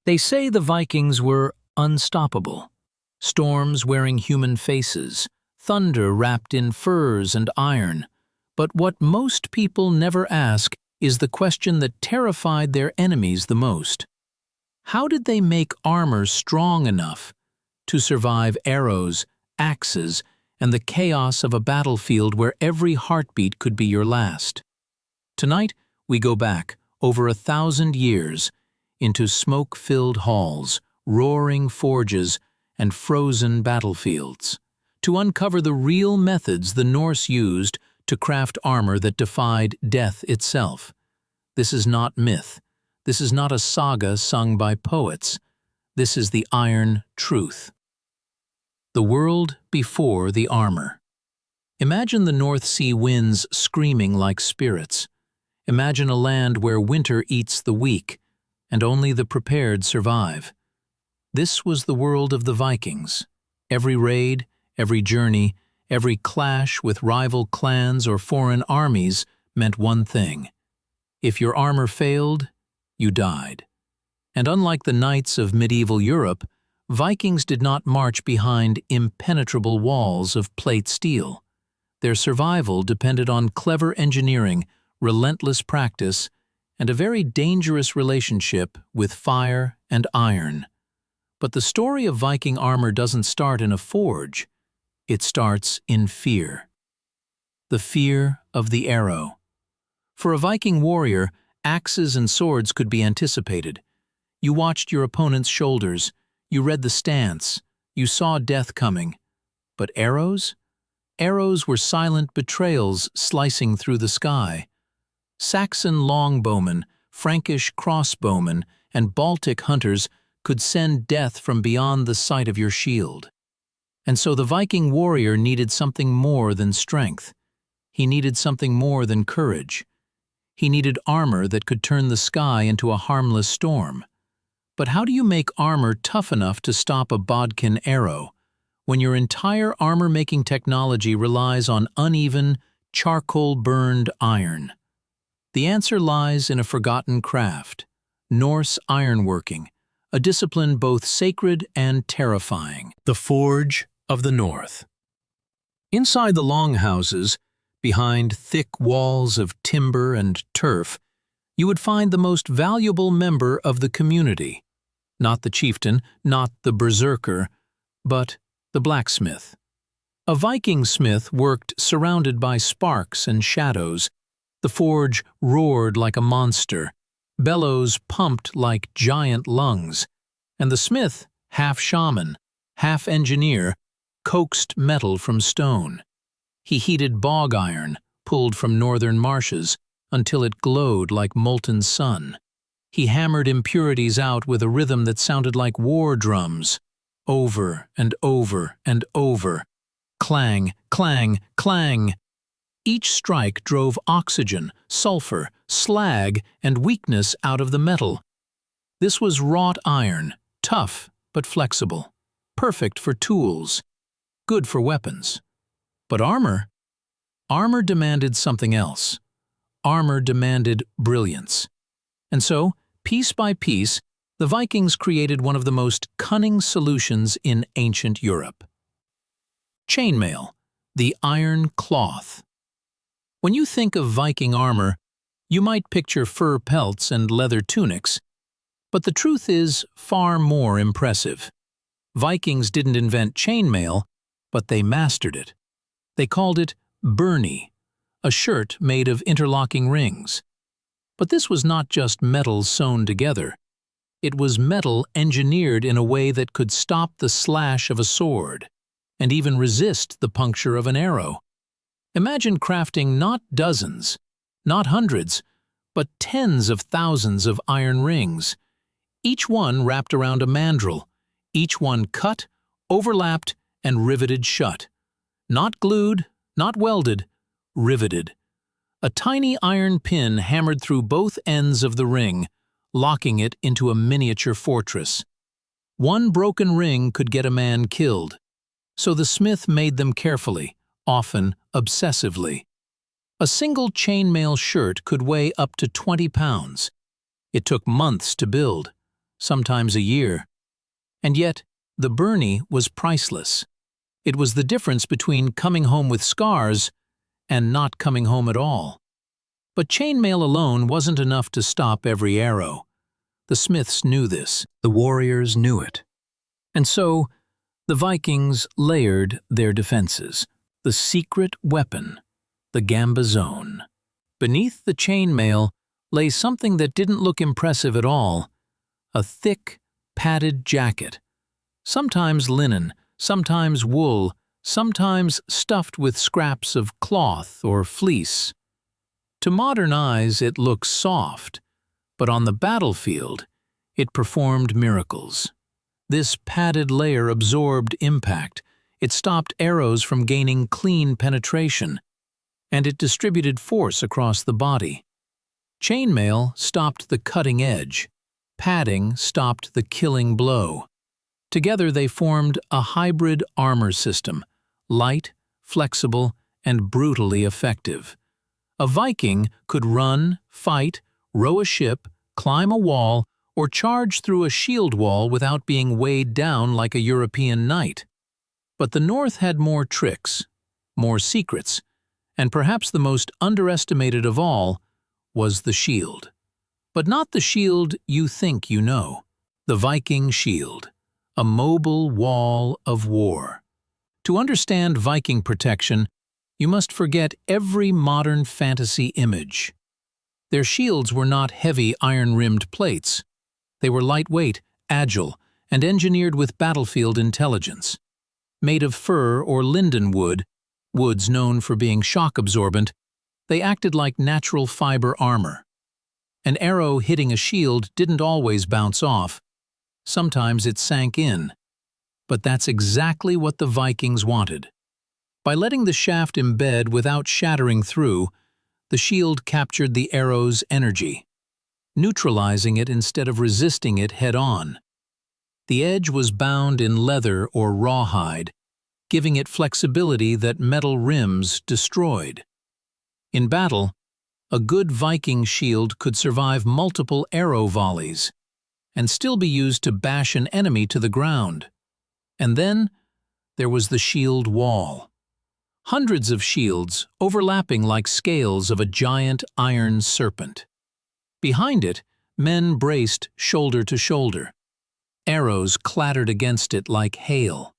They say the Vikings were unstoppable. Storms wearing human faces, thunder wrapped in furs and iron. But what most people never ask is the question that terrified their enemies the most. How did they make armor strong enough to survive arrows, axes, and the chaos of a battlefield where every heartbeat could be your last? Tonight, we go back, over 1,000 years, into smoke-filled halls, roaring forges, and frozen battlefields, to uncover the real methods the Norse used to craft armor that defied death itself. This is not myth. This is not a saga sung by poets. This is the iron truth. The world before the armor. Imagine the North Sea winds screaming like spirits. Imagine a land where winter eats the weak, and only the prepared survive. This was the world of the Vikings. Every raid, every journey, every clash with rival clans or foreign armies meant one thing. If your armor failed, you died. And unlike the knights of medieval Europe, Vikings did not march behind impenetrable walls of plate steel. Their survival depended on clever engineering, relentless practice, and a very dangerous relationship with fire and iron. But the story of Viking armor doesn't start in a forge. It starts in fear. The fear of the arrow. For a Viking warrior, axes and swords could be anticipated. You watched your opponent's shoulders, you read the stance, you saw death coming. But arrows? Arrows were silent betrayals slicing through the sky. Saxon longbowmen, Frankish crossbowmen, and Baltic hunters could send death from beyond the sight of your shield. And so the Viking warrior needed something more than strength. He needed something more than courage. He needed armor that could turn the sky into a harmless storm. But how do you make armor tough enough to stop a bodkin arrow, when your entire armor-making technology relies on uneven, charcoal-burned iron? The answer lies in a forgotten craft, Norse ironworking, a discipline both sacred and terrifying. The Forge of the North. Inside the longhouses, behind thick walls of timber and turf, you would find the most valuable member of the community. Not the chieftain, not the berserker, but the blacksmith. A Viking smith worked surrounded by sparks and shadows. The forge roared like a monster, bellows pumped like giant lungs, and the smith, half shaman, half engineer, coaxed metal from stone. He heated bog iron, pulled from northern marshes, until it glowed like molten sun. He hammered impurities out with a rhythm that sounded like war drums, over and over and over. Clang, clang, clang. Each strike drove oxygen, sulfur, slag, and weakness out of the metal. This was wrought iron, tough but flexible, perfect for tools, good for weapons. But armor? Armor demanded something else. Armor demanded brilliance. And so, piece by piece, the Vikings created one of the most cunning solutions in ancient Europe. Chainmail, the iron cloth. When you think of Viking armor, you might picture fur pelts and leather tunics, but the truth is far more impressive. Vikings didn't invent chainmail, but they mastered it. They called it byrnie, a shirt made of interlocking rings. But this was not just metal sewn together. It was metal engineered in a way that could stop the slash of a sword, and even resist the puncture of an arrow. Imagine crafting not dozens, not hundreds, but tens of thousands of iron rings, each one wrapped around a mandrel, each one cut, overlapped, and riveted shut. Not glued, not welded, riveted. A tiny iron pin hammered through both ends of the ring, locking it into a miniature fortress. One broken ring could get a man killed, so the smith made them carefully, often obsessively. A single chainmail shirt could weigh up to 20 pounds. It took months to build, sometimes a year. And yet, the byrnie was priceless. It was the difference between coming home with scars and not coming home at all. But chainmail alone wasn't enough to stop every arrow. The smiths knew this. The warriors knew it. And so, the Vikings layered their defenses. The secret weapon, the gambeson. Beneath the chainmail lay something that didn't look impressive at all. A thick, padded jacket. Sometimes linen, sometimes wool, sometimes stuffed with scraps of cloth or fleece. To modern eyes it looks soft, but on the battlefield it performed miracles. This padded layer absorbed impact, it stopped arrows from gaining clean penetration, and it distributed force across the body. Chainmail stopped the cutting edge. Padding stopped the killing blow. Together they formed a hybrid armor system, light, flexible, and brutally effective. A Viking could run, fight, row a ship, climb a wall, or charge through a shield wall without being weighed down like a European knight. But the North had more tricks, more secrets, and perhaps the most underestimated of all was the shield. But not the shield you think you know. The Viking shield, a mobile wall of war. To understand Viking protection, you must forget every modern fantasy image. Their shields were not heavy iron-rimmed plates. They were lightweight, agile, and engineered with battlefield intelligence. Made of fir or linden wood, woods known for being shock-absorbent, they acted like natural fiber armor. An arrow hitting a shield didn't always bounce off. Sometimes it sank in. But that's exactly what the Vikings wanted. By letting the shaft embed without shattering through, the shield captured the arrow's energy, neutralizing it instead of resisting it head-on. The edge was bound in leather or rawhide, giving it flexibility that metal rims destroyed. In battle, a good Viking shield could survive multiple arrow volleys and still be used to bash an enemy to the ground. And then there was the shield wall. Hundreds of shields overlapping like scales of a giant iron serpent. Behind it, men braced shoulder to shoulder. Arrows clattered against it like hail.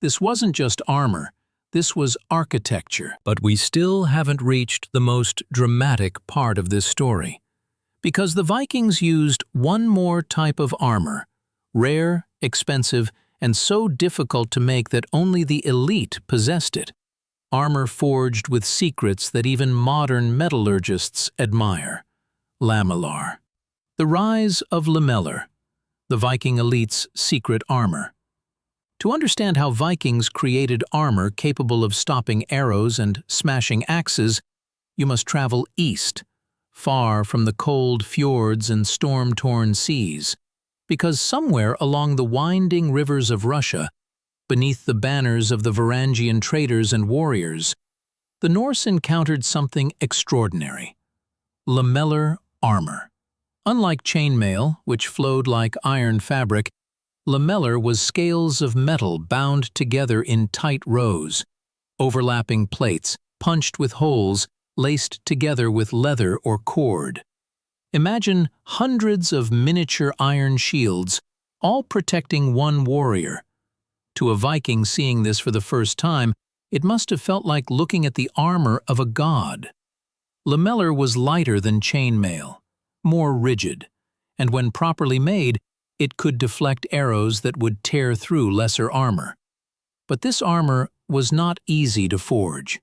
This wasn't just armor, this was architecture. But we still haven't reached the most dramatic part of this story. Because the Vikings used one more type of armor, rare, expensive, and so difficult to make that only the elite possessed it. Armor forged with secrets that even modern metallurgists admire. Lamellar. The rise of lamellar, the Viking elite's secret armor. To understand how Vikings created armor capable of stopping arrows and smashing axes, you must travel east, far from the cold fjords and storm-torn seas, because somewhere along the winding rivers of Russia, beneath the banners of the Varangian traders and warriors, the Norse encountered something extraordinary. Lamellar armor. Unlike chainmail, which flowed like iron fabric, lamellar was scales of metal bound together in tight rows, overlapping plates, punched with holes, laced together with leather or cord. Imagine hundreds of miniature iron shields, all protecting one warrior. To a Viking seeing this for the first time, it must have felt like looking at the armor of a god. Lamellar was lighter than chainmail, more rigid, and when properly made, it could deflect arrows that would tear through lesser armor. But this armor was not easy to forge.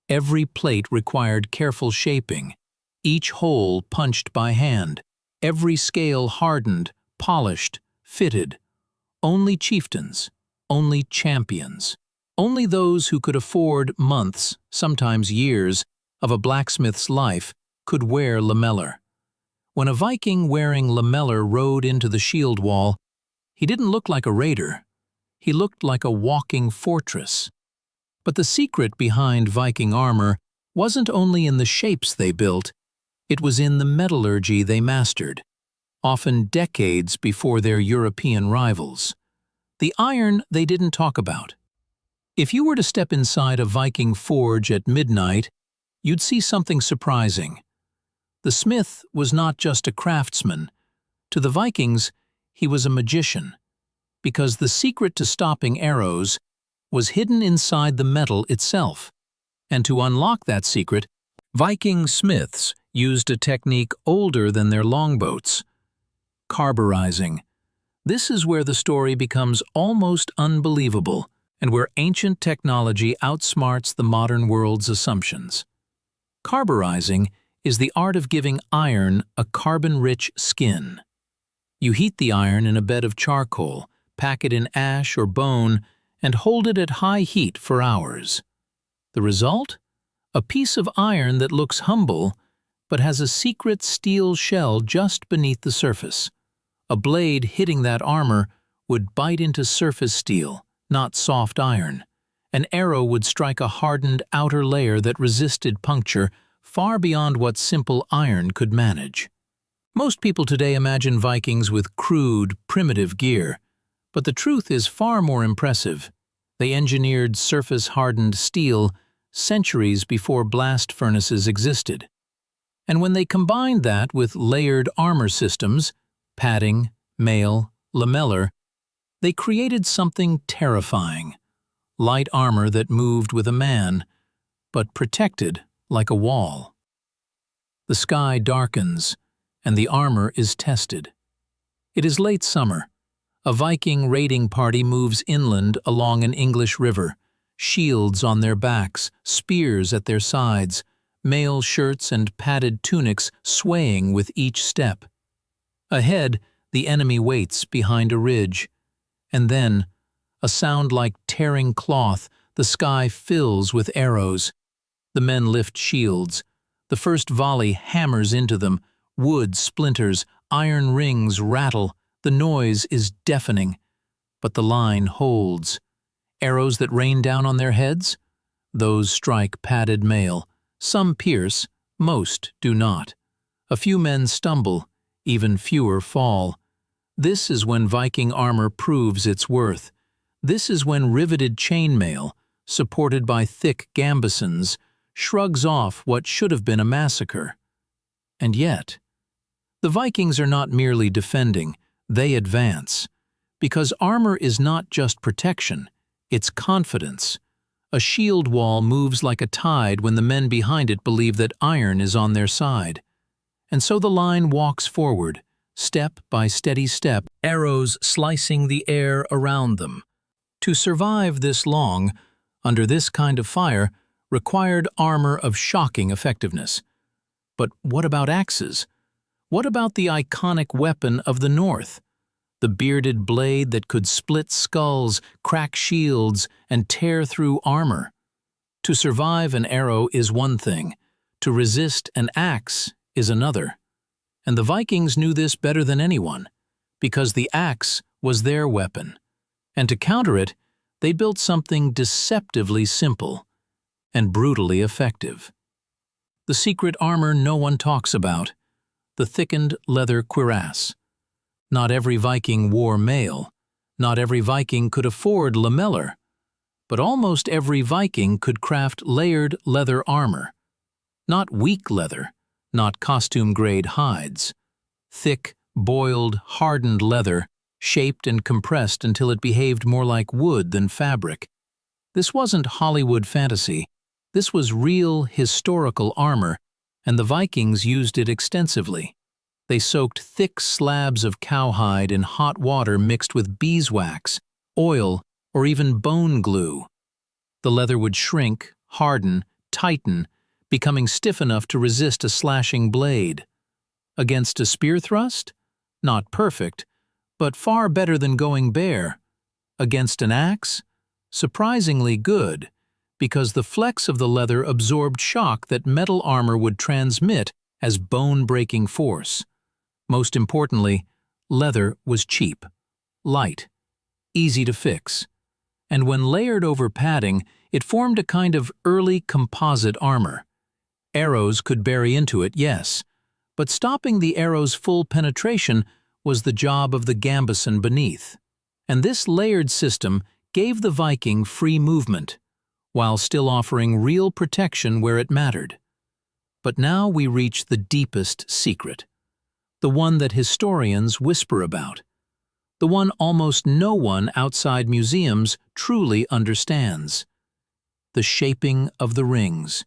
Every plate required careful shaping, each hole punched by hand, every scale hardened, polished, fitted. Only chieftains, only champions, only those who could afford months, sometimes years, of a blacksmith's life could wear lamellar. When a Viking wearing lamellar rode into the shield wall, he didn't look like a raider. He looked like a walking fortress. But the secret behind Viking armor wasn't only in the shapes they built, it was in the metallurgy they mastered. often decades before their European rivals. The iron they didn't talk about. If you were to step inside a Viking forge at midnight, you'd see something surprising. The smith was not just a craftsman. To the Vikings, he was a magician, because the secret to stopping arrows was hidden inside the metal itself. And to unlock that secret, Viking smiths used a technique older than their longboats: carburizing. This is where the story becomes almost unbelievable, and where ancient technology outsmarts the modern world's assumptions. Carburizing is the art of giving iron a carbon-rich skin. You heat the iron in a bed of charcoal, pack it in ash or bone, and hold it at high heat for hours. The result? A piece of iron that looks humble, but has a secret steel shell just beneath the surface. A blade hitting that armor would bite into surface steel, not soft iron. An arrow would strike a hardened outer layer that resisted puncture far beyond what simple iron could manage. Most people today imagine Vikings with crude, primitive gear, but the truth is far more impressive. They engineered surface-hardened steel centuries before blast furnaces existed. And when they combined that with layered armor systems, padding, mail, lamellar, they created something terrifying. Light armor that moved with a man, but protected like a wall. The sky darkens, and the armor is tested. It is late summer. A Viking raiding party moves inland along an English river, shields on their backs, spears at their sides, mail shirts and padded tunics swaying with each step. Ahead, the enemy waits behind a ridge, and then, a sound like tearing cloth, the sky fills with arrows. The men lift shields. The first volley hammers into them. Wood splinters, iron rings rattle. The noise is deafening. But the line holds. Arrows that rain down on their heads? Those strike padded mail. Some pierce, most do not. A few men stumble, even fewer fall. This is when Viking armor proves its worth. This is when riveted chainmail, supported by thick gambesons, shrugs off what should have been a massacre. And yet, the Vikings are not merely defending, they advance. Because armor is not just protection, it's confidence. A shield wall moves like a tide when the men behind it believe that iron is on their side. And so the line walks forward, step by steady step, arrows slicing the air around them. To survive this long, under this kind of fire, required armor of shocking effectiveness. But what about axes? What about the iconic weapon of the North? The bearded blade that could split skulls, crack shields, and tear through armor. To survive an arrow is one thing. To resist an axe is another. And the Vikings knew this better than anyone, because the axe was their weapon. And to counter it, they built something deceptively simple and brutally effective. The secret armor no one talks about, the thickened leather cuirass. Not every Viking wore mail. Not every Viking could afford lamellar. But almost every Viking could craft layered leather armor. Not weak leather, not costume-grade hides. Thick, boiled, hardened leather, shaped and compressed until it behaved more like wood than fabric. This wasn't Hollywood fantasy. This was real, historical armor, and the Vikings used it extensively. They soaked thick slabs of cowhide in hot water mixed with beeswax, oil, or even bone glue. The leather would shrink, harden, tighten, becoming stiff enough to resist a slashing blade. Against a spear thrust? Not perfect, but far better than going bare. Against an axe? Surprisingly good, because the flex of the leather absorbed shock that metal armor would transmit as bone-breaking force. Most importantly, leather was cheap, light, easy to fix. And when layered over padding, it formed a kind of early composite armor. Arrows could bury into it, yes, But stopping the arrow's full penetration was the job of the gambeson beneath. And this layered system gave the Viking free movement, while still offering real protection where it mattered. But now we reach the deepest secret, the one that historians whisper about, the one almost no one outside museums truly understands. The shaping of the rings,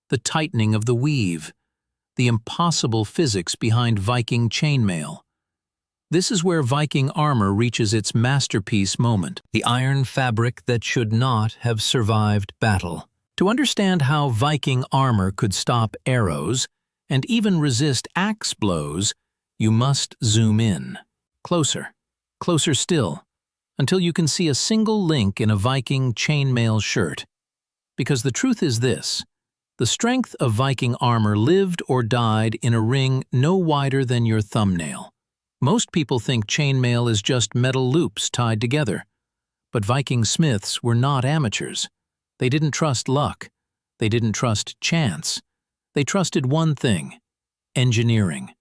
the tightening of the weave, the impossible physics behind Viking chainmail. This is where Viking armor reaches its masterpiece moment, the iron fabric that should not have survived battle. To understand how Viking armor could stop arrows and even resist axe blows, you must zoom in. Closer, closer still, until you can see a single link in a Viking chainmail shirt. Because the truth is this: the strength of Viking armor lived or died in a ring no wider than your thumbnail. Most people think chainmail is just metal loops tied together. But Viking smiths were not amateurs. They didn't trust luck. They didn't trust chance. They trusted one thing: engineering.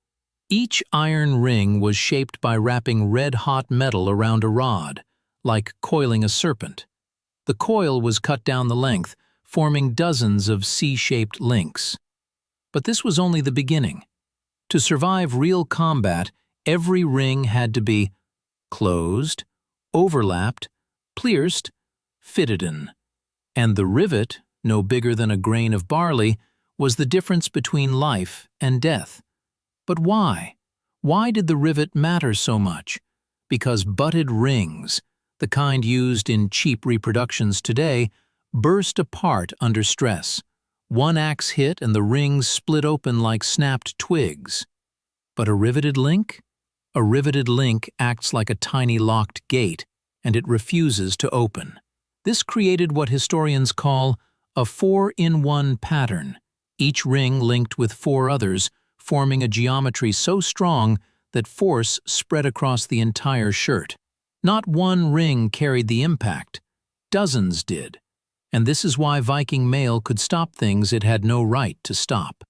Each iron ring was shaped by wrapping red-hot metal around a rod, like coiling a serpent. The coil was cut down the length, forming dozens of C-shaped links. But this was only the beginning. To survive real combat, every ring had to be closed, overlapped, pierced, fitted in. And the rivet, no bigger than a grain of barley, was the difference between life and death. But why? Why did the rivet matter so much? Because butted rings, the kind used in cheap reproductions today, burst apart under stress. One axe hit and the rings split open like snapped twigs. But a riveted link? A riveted link acts like a tiny locked gate, and it refuses to open. This created what historians call a 4-in-1 pattern, each ring linked with 4 others, forming a geometry so strong that force spread across the entire shirt. Not one ring carried the impact, dozens did. And this is why Viking mail could stop things it had no right to stop.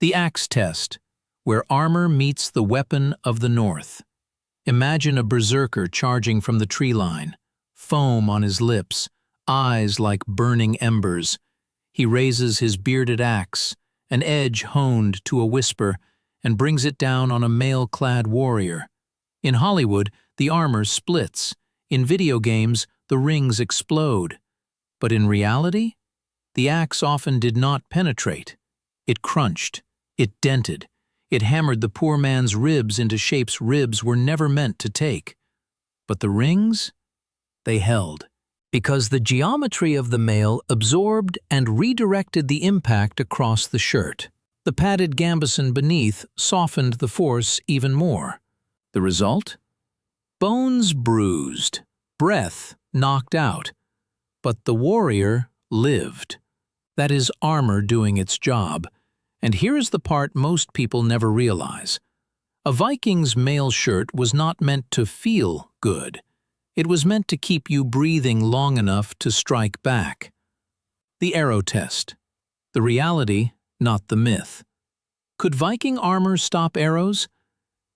The axe test, where armor meets the weapon of the north. Imagine a berserker charging from the tree line, foam on his lips, eyes like burning embers. He raises his bearded axe, an edge honed to a whisper, and brings it down on a mail-clad warrior. In Hollywood, the armor splits. In video games, the rings explode. But in reality, the axe often did not penetrate. It crunched, it dented, it hammered the poor man's ribs into shapes ribs were never meant to take. But the rings? They held, because the geometry of the mail absorbed and redirected the impact across the shirt. The padded gambeson beneath softened the force even more. The result? Bones bruised, breath knocked out, but the warrior lived. That is armor doing its job. And here is the part most people never realize. A Viking's mail shirt was not meant to feel good. It was meant to keep you breathing long enough to strike back. The arrow test. The reality, not the myth. Could Viking armor stop arrows?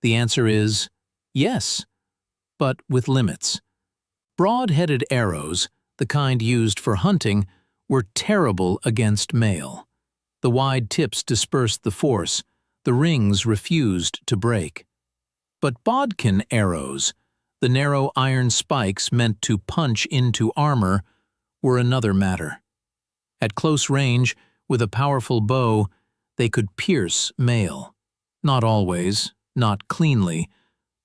The answer is yes, but with limits. Broad-headed arrows, the kind used for hunting, were terrible against mail. The wide tips dispersed the force, the rings refused to break. But bodkin arrows, the narrow iron spikes meant to punch into armor, were another matter. At close range, with a powerful bow, they could pierce mail. Not always, not cleanly,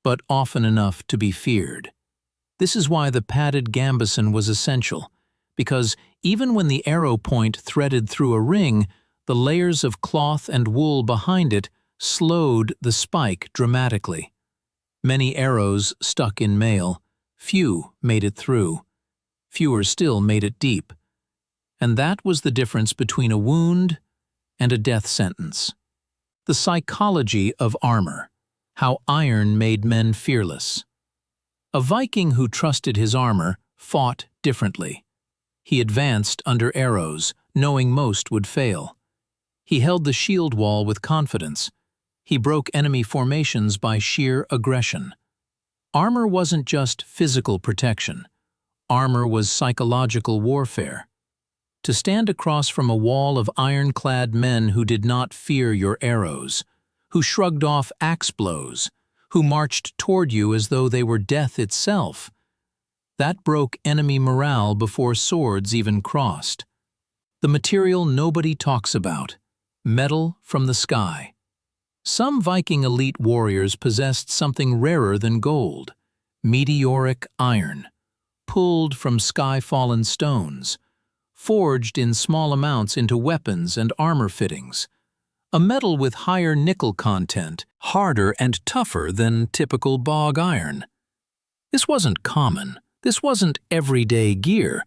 but often enough to be feared. This is why the padded gambeson was essential, because even when the arrow point threaded through a ring, the layers of cloth and wool behind it slowed the spike dramatically. Many arrows stuck in mail, few made it through. Fewer still made it deep. And that was the difference between a wound and a death sentence. The psychology of armor, how iron made men fearless. A Viking who trusted his armor fought differently. He advanced under arrows, knowing most would fail. He held the shield wall with confidence, He broke enemy formations by sheer aggression. Armor wasn't just physical protection. Armor was psychological warfare. To stand across from a wall of ironclad men who did not fear your arrows, who shrugged off axe blows, who marched toward you as though they were death itself, that broke enemy morale before swords even crossed. The material nobody talks about, metal from the sky. Some Viking elite warriors possessed something rarer than gold, meteoric iron, pulled from sky-fallen stones, forged in small amounts into weapons and armor fittings, a metal with higher nickel content, harder and tougher than typical bog iron. This wasn't common, this wasn't everyday gear,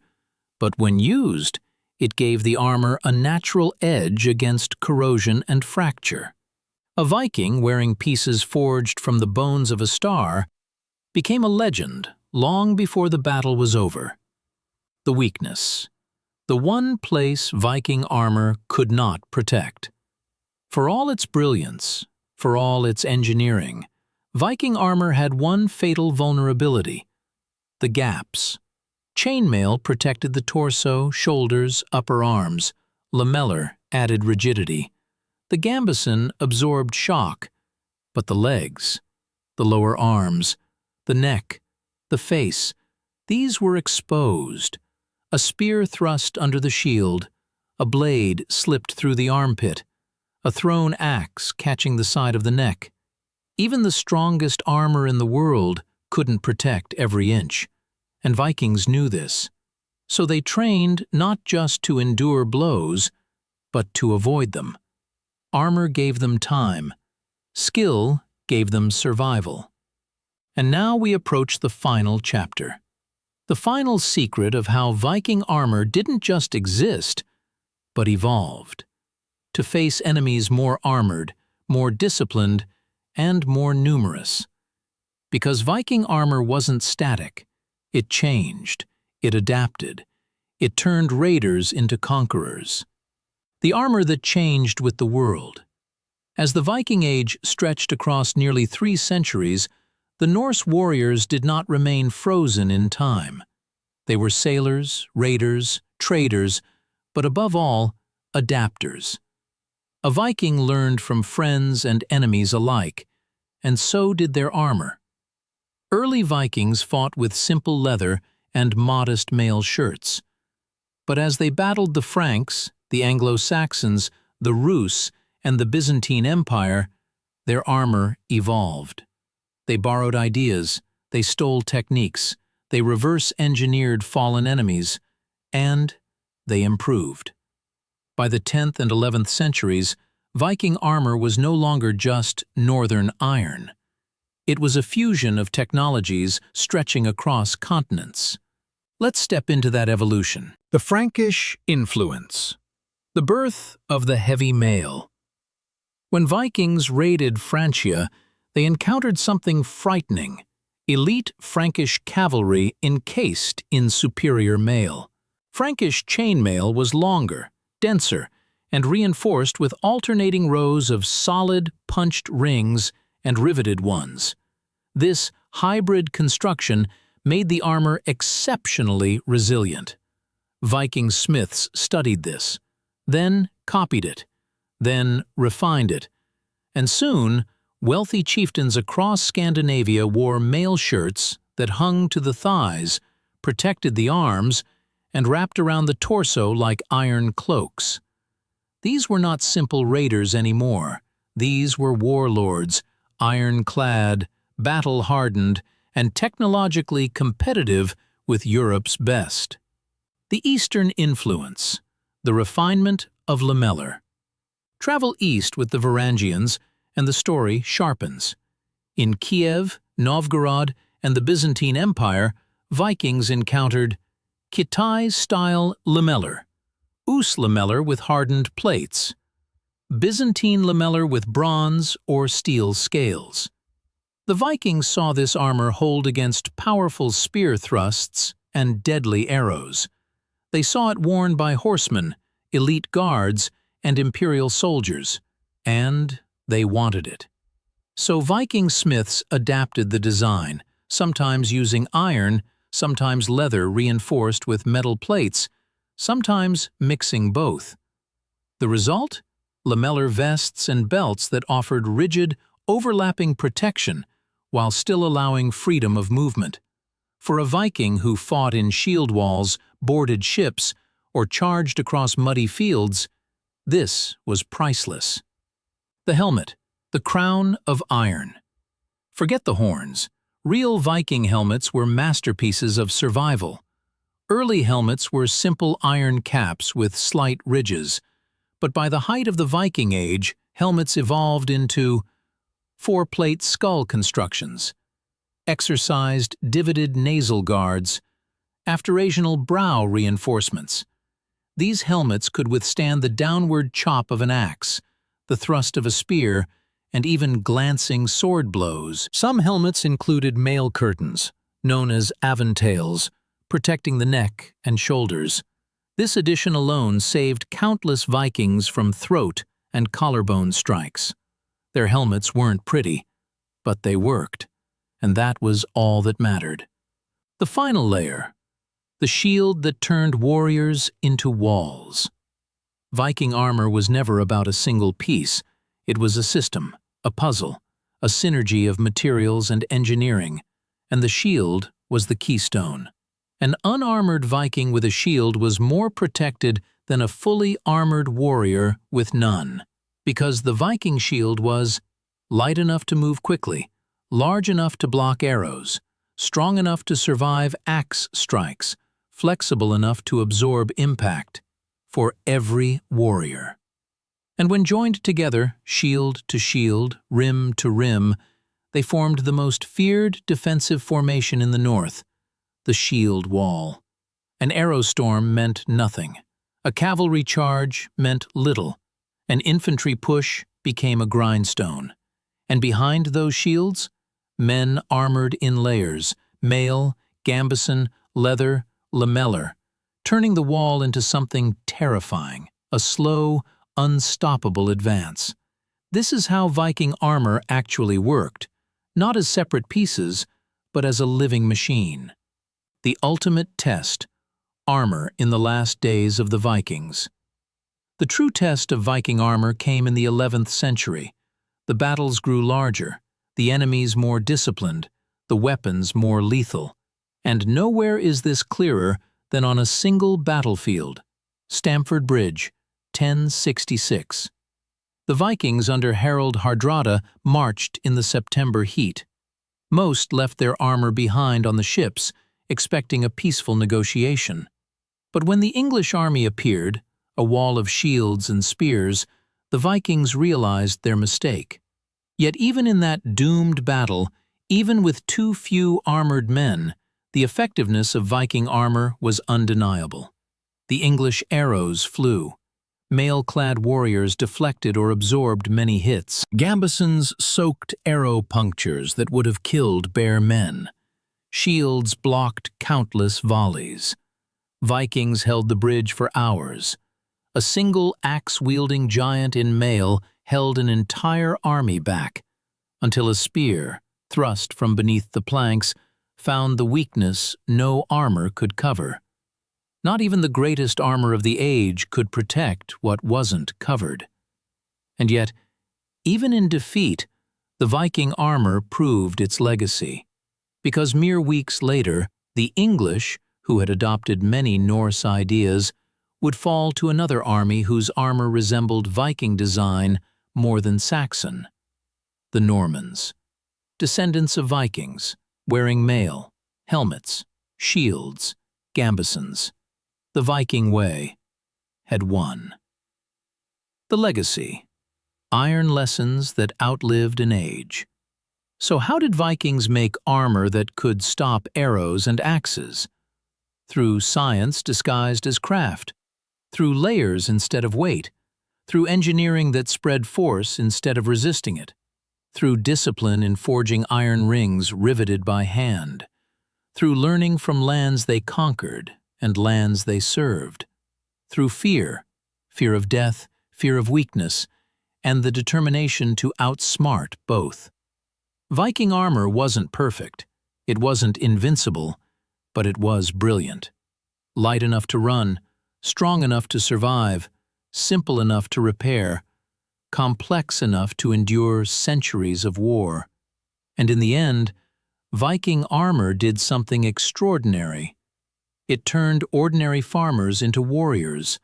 but when used, it gave the armor a natural edge against corrosion and fracture. A Viking wearing pieces forged from the bones of a star became a legend long before the battle was over. The weakness. The one place Viking armor could not protect. For all its brilliance, for all its engineering, Viking armor had one fatal vulnerability: the gaps. Chainmail protected the torso, shoulders, upper arms. Lamellar added rigidity. The gambeson absorbed shock, but the legs, the lower arms, the neck, the face, these were exposed. A spear thrust under the shield, a blade slipped through the armpit, a thrown axe catching the side of the neck. Even the strongest armor in the world couldn't protect every inch, and Vikings knew this. So they trained not just to endure blows, but to avoid them. Armor gave them time. Skill gave them survival. And now we approach the final chapter. The final secret of how Viking armor didn't just exist, but evolved. To face enemies more armored, more disciplined, and more numerous. Because Viking armor wasn't static. It changed. It adapted. It turned raiders into conquerors. The armor that changed with the world. As the Viking Age stretched across nearly 3 centuries, the Norse warriors did not remain frozen in time. They were sailors, raiders, traders, but above all, adapters. A Viking learned from friends and enemies alike, and so did their armor. Early Vikings fought with simple leather and modest mail shirts. But as they battled the Franks, the Anglo-Saxons, the Rus, and the Byzantine Empire, their armor evolved. They borrowed ideas, they stole techniques, they reverse-engineered fallen enemies, and they improved. By the 10th and 11th centuries, Viking armor was no longer just northern iron. It was a fusion of technologies stretching across continents. Let's step into that evolution. The Frankish influence. The birth of the heavy mail. When Vikings raided Francia, they encountered something frightening: elite Frankish cavalry encased in superior mail. Frankish chainmail was longer, denser, and reinforced with alternating rows of solid, punched rings and riveted ones. This hybrid construction made the armor exceptionally resilient. Viking smiths studied this, then copied it, then refined it, and soon wealthy chieftains across Scandinavia wore mail shirts that hung to the thighs, protected the arms, and wrapped around the torso like iron cloaks. These were not simple raiders anymore. These were warlords, iron-clad, battle-hardened, and technologically competitive with Europe's best. The Eastern influence. The refinement of lamellar. Travel east with the Varangians, and the story sharpens. In Kiev, Novgorod, and the Byzantine Empire, Vikings encountered Kitai-style lamellar, Us lamellar with hardened plates, Byzantine lamellar with bronze or steel scales. The Vikings saw this armor hold against powerful spear thrusts and deadly arrows. They saw it worn by horsemen, elite guards, and imperial soldiers, and They wanted it. So Viking smiths adapted the design, sometimes using iron, sometimes leather reinforced with metal plates, sometimes mixing both. The result? Lamellar vests and belts that offered rigid, overlapping protection while still allowing freedom of movement. For a Viking who fought in shield walls, boarded ships, or charged across muddy fields, this was priceless. The helmet, the crown of iron. Forget the horns. Real Viking helmets were masterpieces of survival. Early helmets were simple iron caps with slight ridges, but by the height of the Viking Age, helmets evolved into four-plate skull constructions, exercised divoted nasal guards, afterasional brow reinforcements. These helmets could withstand the downward chop of an axe, the thrust of a spear, and even glancing sword blows. Some helmets included mail curtains, known as aventails, protecting the neck and shoulders. This addition alone saved countless Vikings from throat and collarbone strikes. Their helmets weren't pretty, but they worked, and that was all that mattered. The final layer, the shield that turned warriors into walls. Viking armor was never about a single piece. It was a system, a puzzle, a synergy of materials and engineering, and the shield was the keystone. An unarmored Viking with a shield was more protected than a fully armored warrior with none, because the Viking shield was light enough to move quickly, large enough to block arrows, strong enough to survive axe strikes, flexible enough to absorb impact, for every warrior. And when joined together, shield to shield, rim to rim, they formed the most feared defensive formation in the north, the shield wall. An arrow storm meant nothing. A cavalry charge meant little. An infantry push became a grindstone. And behind those shields, men armored in layers, mail, gambeson, leather, lamellar, turning the wall into something terrifying, a slow, unstoppable advance. This is how Viking armor actually worked, not as separate pieces, but as a living machine. The ultimate test, armor in the last days of the Vikings. The true test of Viking armor came in the 11th century. The battles grew larger, the enemies more disciplined, the weapons more lethal. And nowhere is this clearer than on a single battlefield, Stamford Bridge, 1066. The Vikings under Harold Hardrada marched in the September heat. Most left their armor behind on the ships, expecting a peaceful negotiation. But when the English army appeared, a wall of shields and spears, the Vikings realized their mistake. Yet even in that doomed battle, even with too few armored men, the effectiveness of Viking armor was undeniable. The English arrows flew. Mail-clad warriors deflected or absorbed many hits. Gambesons soaked arrow punctures that would have killed bare men. Shields blocked countless volleys. Vikings held the bridge for hours. A single axe-wielding giant in mail held an entire army back, until a spear, thrust from beneath the planks, found the weakness no armor could cover. Not even the greatest armor of the age could protect what wasn't covered. And yet, even in defeat, the Viking armor proved its legacy, because mere weeks later, the English, who had adopted many Norse ideas, would fall to another army whose armor resembled Viking design more than Saxon. The Normans, descendants of Vikings, wearing mail, helmets, shields, gambesons. The Viking way had won. The legacy, iron lessons that outlived an age. So how did Vikings make armor that could stop arrows and axes? Through science disguised as craft, through layers instead of weight, through engineering that spread force instead of resisting it, through discipline in forging iron rings riveted by hand, through learning from lands they conquered and lands they served, through fear, fear of death, fear of weakness, and the determination to outsmart both. Viking armor wasn't perfect. It wasn't invincible, but it was brilliant. Light enough to run, strong enough to survive, simple enough to repair, complex enough to endure centuries of war. And in the end, Viking armor did something extraordinary. It turned ordinary farmers into warriors,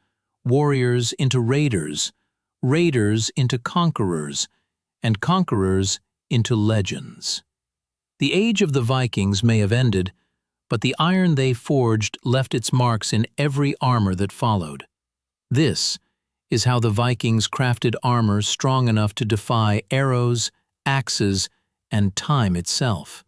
warriors into raiders, raiders into conquerors, and conquerors into legends. The age of the Vikings may have ended, but the iron they forged left its marks in every armor that followed. This is how the Vikings crafted armor strong enough to defy arrows, axes, and time itself.